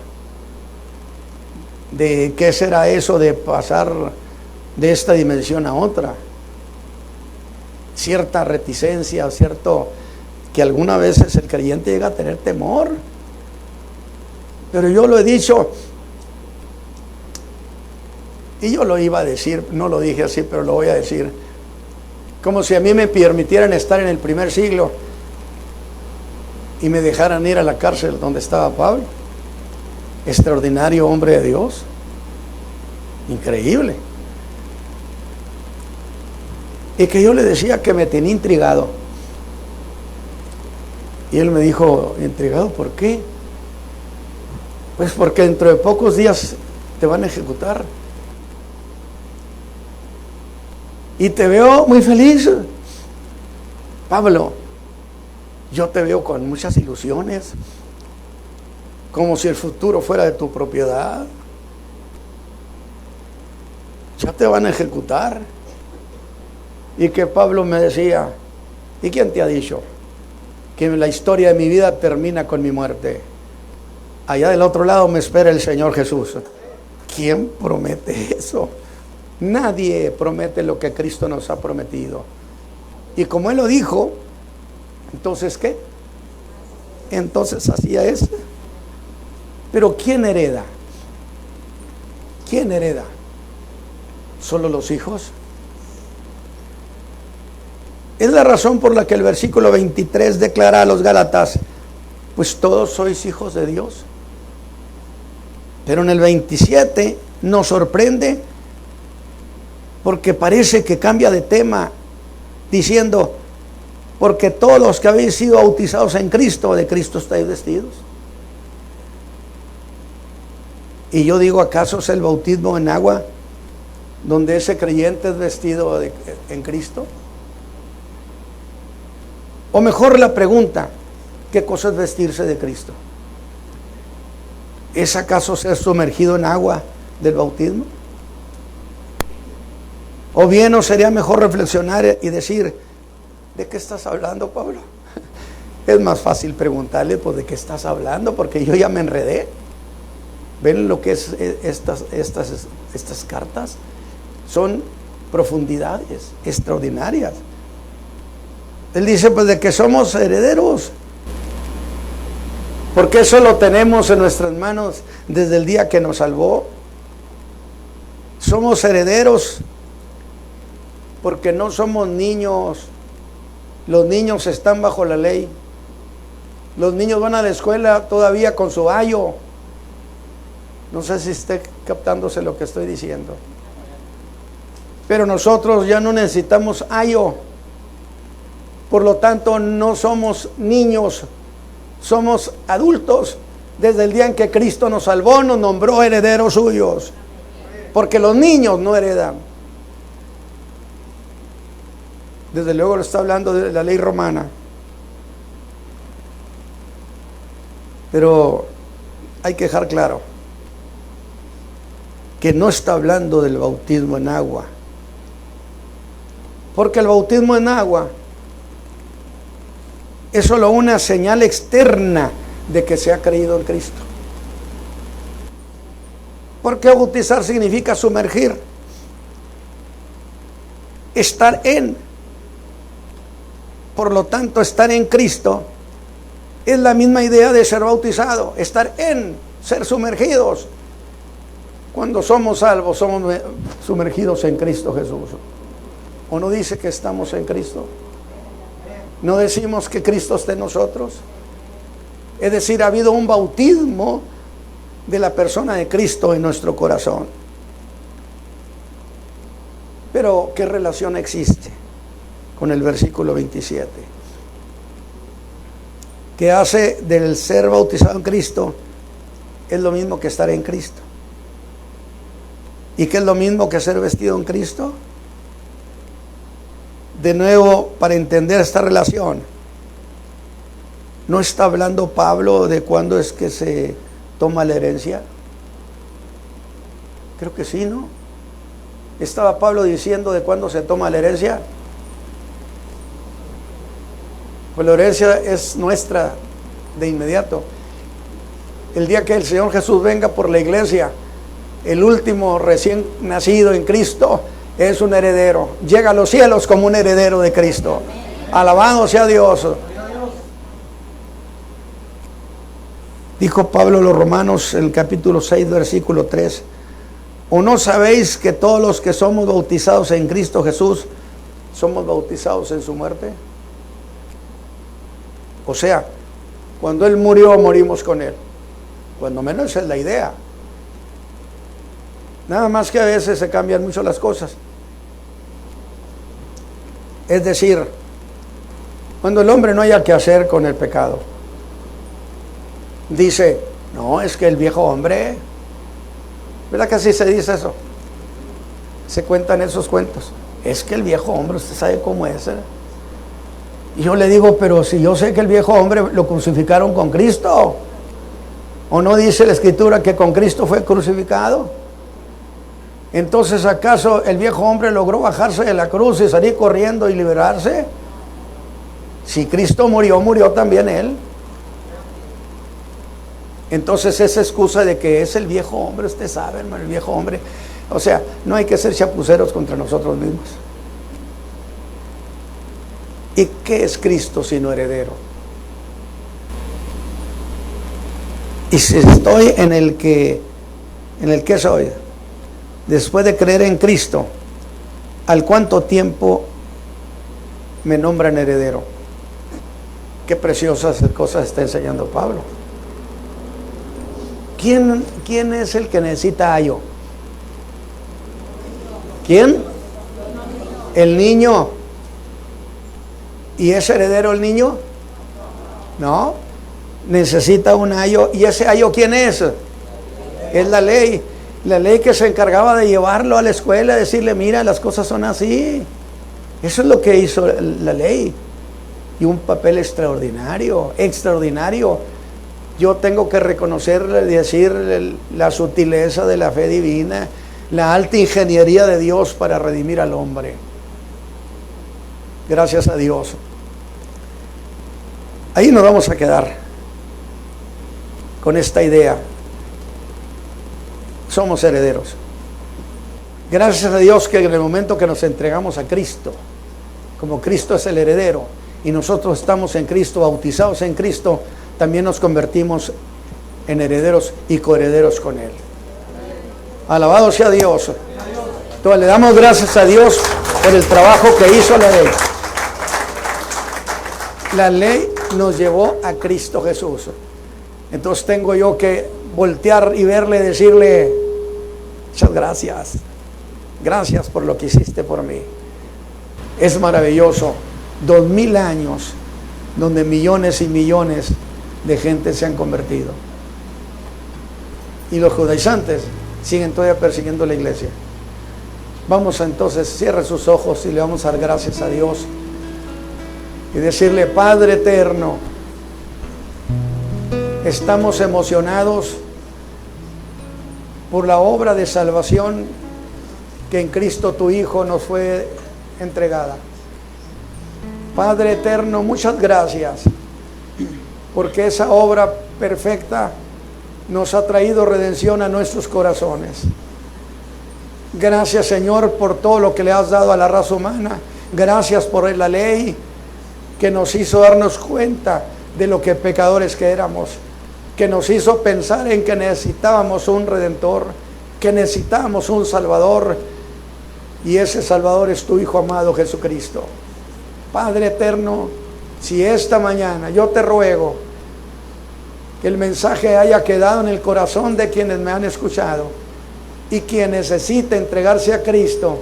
De qué será eso de pasar de esta dimensión a otra. Cierta reticencia, cierto que algunas veces el creyente llega a tener temor. Pero yo lo he dicho, y yo lo iba a decir, no lo dije así, pero lo voy a decir, como si a mí me permitieran estar en el primer siglo y me dejaran ir a la cárcel donde estaba Pablo. Extraordinario hombre de Dios, increíble. Y que yo le decía que me tenía intrigado. Y él me dijo, ¿intrigado por qué? Pues porque dentro de pocos días te van a ejecutar. Y te veo muy feliz. Pablo, yo te veo con muchas ilusiones, como si el futuro fuera de tu propiedad. Ya te van a ejecutar. Y que Pablo me decía, ¿y quién te ha dicho que la historia de mi vida termina con mi muerte? Allá del otro lado me espera el Señor Jesús. ¿Quién promete eso? Nadie promete lo que Cristo nos ha prometido. Y como Él lo dijo, ¿entonces qué? Entonces así es. Pero ¿quién hereda? ¿Quién hereda? ¿Solo los hijos? Es la razón por la que el versículo 23 declara a los Gálatas, pues todos sois hijos de Dios. Pero en el 27 nos sorprende porque parece que cambia de tema, diciendo, porque todos los que habéis sido bautizados en Cristo, de Cristo estáis vestidos. Y yo digo, ¿acaso es el bautismo en agua donde ese creyente es vestido en Cristo? O mejor la pregunta, ¿qué cosa es vestirse de Cristo? ¿Es acaso ser sumergido en agua del bautismo? O bien, ¿no sería mejor reflexionar y decir, ¿de qué estás hablando, Pablo? Es más fácil preguntarle, pues, ¿de qué estás hablando? Porque yo ya me enredé. ¿Ven lo que es estas cartas? Son profundidades extraordinarias. Él dice, pues, de que somos herederos. Porque eso lo tenemos en nuestras manos desde el día que nos salvó. Somos herederos porque no somos niños. Los niños están bajo la ley. Los niños van a la escuela todavía con su ayo. No sé si esté captándose lo que estoy diciendo. Pero nosotros ya no necesitamos ayo. Por lo tanto, no somos niños. Somos adultos. Desde el día en que Cristo nos salvó, nos nombró herederos suyos. Porque los niños no heredan. Desde luego lo está hablando de la ley romana. Pero hay que dejar claro que no está hablando del bautismo en agua. Porque el bautismo en agua es solo una señal externa de que se ha creído en Cristo. Porque bautizar significa sumergir, estar en. Por lo tanto, estar en Cristo es la misma idea de ser bautizado, estar en, ser sumergidos. Cuando somos salvos, somos sumergidos en Cristo Jesús. ¿O no dice que estamos en Cristo? ¿No decimos que Cristo está en nosotros? Es decir, ha habido un bautismo de la persona de Cristo en nuestro corazón. Pero, ¿qué relación existe con el versículo 27? Que hace del ser bautizado en Cristo es lo mismo que estar en Cristo. ¿Y qué es lo mismo que ser vestido en Cristo? De nuevo, para entender esta relación, ¿no está hablando Pablo de cuándo es que se toma la herencia? Creo que sí, ¿no? ¿Estaba Pablo diciendo de cuándo se toma la herencia? Pues la herencia es nuestra de inmediato. El día que el Señor Jesús venga por la iglesia, el último recién nacido en Cristo es un heredero. Llega a los cielos como un heredero de Cristo. Alabado sea Dios. Dijo Pablo a los Romanos en el capítulo 6, versículo 3. ¿O no sabéis que todos los que somos bautizados en Cristo Jesús somos bautizados en su muerte? O sea, cuando Él murió, morimos con Él. Cuando menos esa es la idea. Nada más que a veces se cambian mucho las cosas. Es decir, cuando el hombre no haya que hacer con el pecado, dice, no, es que el viejo hombre, ¿verdad que así se dice eso? Se cuentan esos cuentos. Es que el viejo hombre, usted sabe cómo es, ¿eh? Y yo le digo, pero si yo sé que el viejo hombre lo crucificaron con Cristo, ¿o no dice la Escritura que con Cristo fue crucificado? Entonces, ¿acaso el viejo hombre logró bajarse de la cruz y salir corriendo y liberarse? Si Cristo murió, murió también Él. Entonces, esa excusa de que es el viejo hombre, usted sabe, hermano, el viejo hombre. O sea, no hay que ser chapuceros contra nosotros mismos. ¿Y qué es Cristo sino heredero? Y si estoy en el que soy, después de creer en Cristo, ¿al cuánto tiempo me nombran heredero? Qué preciosas cosas está enseñando Pablo. ¿Quién es el que necesita ayo? ¿Quién? El niño. ¿Y es heredero el niño? No. Necesita un ayo. ¿Y ese ayo quién es? Es la ley. La ley que se encargaba de llevarlo a la escuela, decirle, mira, las cosas son así. Eso es lo que hizo la ley. Y un papel extraordinario, extraordinario. Yo tengo que reconocerle, decir la sutileza de la fe divina, la alta ingeniería de Dios para redimir al hombre. Gracias a Dios. Ahí nos vamos a quedar con esta idea. Somos herederos. Gracias a Dios que en el momento que nos entregamos a Cristo, como Cristo es el heredero y nosotros estamos en Cristo, bautizados en Cristo, también nos convertimos en herederos y coherederos con Él. Alabado sea Dios. Entonces le damos gracias a Dios por el trabajo que hizo la ley. La ley nos llevó a Cristo Jesús. Entonces tengo yo que voltear y verle y decirle, muchas gracias. Gracias por lo que hiciste por mí. Es maravilloso. 2000 años donde millones y millones de gente se han convertido. Y los judaizantes siguen todavía persiguiendo la iglesia. Vamos entonces, cierre sus ojos y le vamos a dar gracias a Dios. Y decirle, Padre eterno, estamos emocionados por la obra de salvación que en Cristo tu Hijo nos fue entregada. Padre eterno, muchas gracias, porque esa obra perfecta nos ha traído redención a nuestros corazones. Gracias, Señor, por todo lo que le has dado a la raza humana. Gracias por la ley que nos hizo darnos cuenta de lo que pecadores que éramos, que nos hizo pensar en que necesitábamos un Redentor, que necesitamos un Salvador, y ese Salvador es tu Hijo amado Jesucristo. Padre eterno, si esta mañana yo te ruego que el mensaje haya quedado en el corazón de quienes me han escuchado, y quien necesite entregarse a Cristo,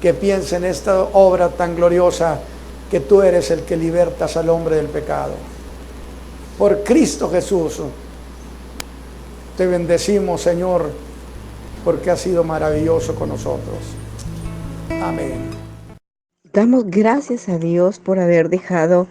que piense en esta obra tan gloriosa, que tú eres el que libertas al hombre del pecado. Por Cristo Jesús, te bendecimos, Señor, porque has sido maravilloso con nosotros. Amén. Damos gracias a Dios por haber dejado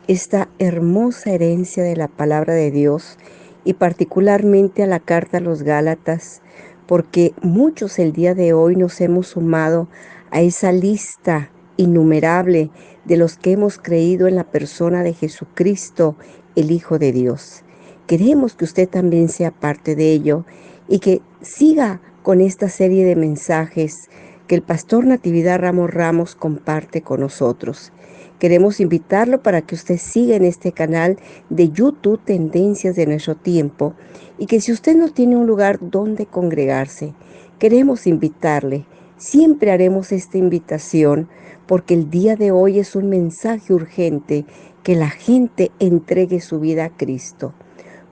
esta hermosa herencia de la palabra de Dios, y particularmente a la carta a los Gálatas, porque muchos el día de hoy nos hemos sumado a esa lista innumerable de los que hemos creído en la persona de Jesucristo, el Hijo de Dios. Queremos que usted también sea parte de ello y que siga con esta serie de mensajes que el pastor Natividad Ramos comparte con nosotros. Queremos invitarlo para que usted siga en este canal de YouTube Tendencias de Nuestro Tiempo, y que si usted no tiene un lugar donde congregarse, queremos invitarle. Siempre haremos esta invitación porque el día de hoy es un mensaje urgente, que la gente entregue su vida a Cristo.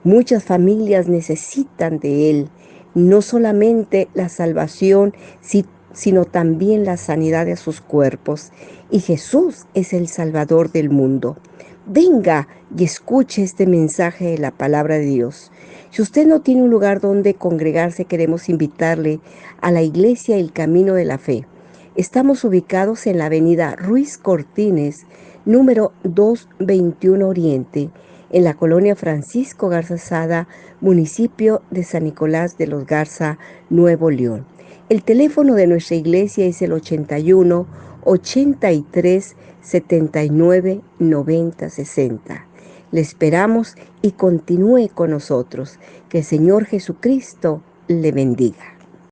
Muchas familias necesitan de Él, no solamente la salvación, sino también la sanidad de sus cuerpos. Y Jesús es el Salvador del mundo. Venga y escuche este mensaje de la palabra de Dios. Si usted no tiene un lugar donde congregarse, queremos invitarle a la Iglesia El Camino de la Fe. Estamos ubicados en la avenida Ruiz Cortines, número 221 Oriente, en la colonia Francisco Garza Sada, municipio de San Nicolás de los Garza, Nuevo León. El teléfono de nuestra iglesia es el 81 83 79 90 60. Le esperamos y continúe con nosotros. Que el Señor Jesucristo le bendiga.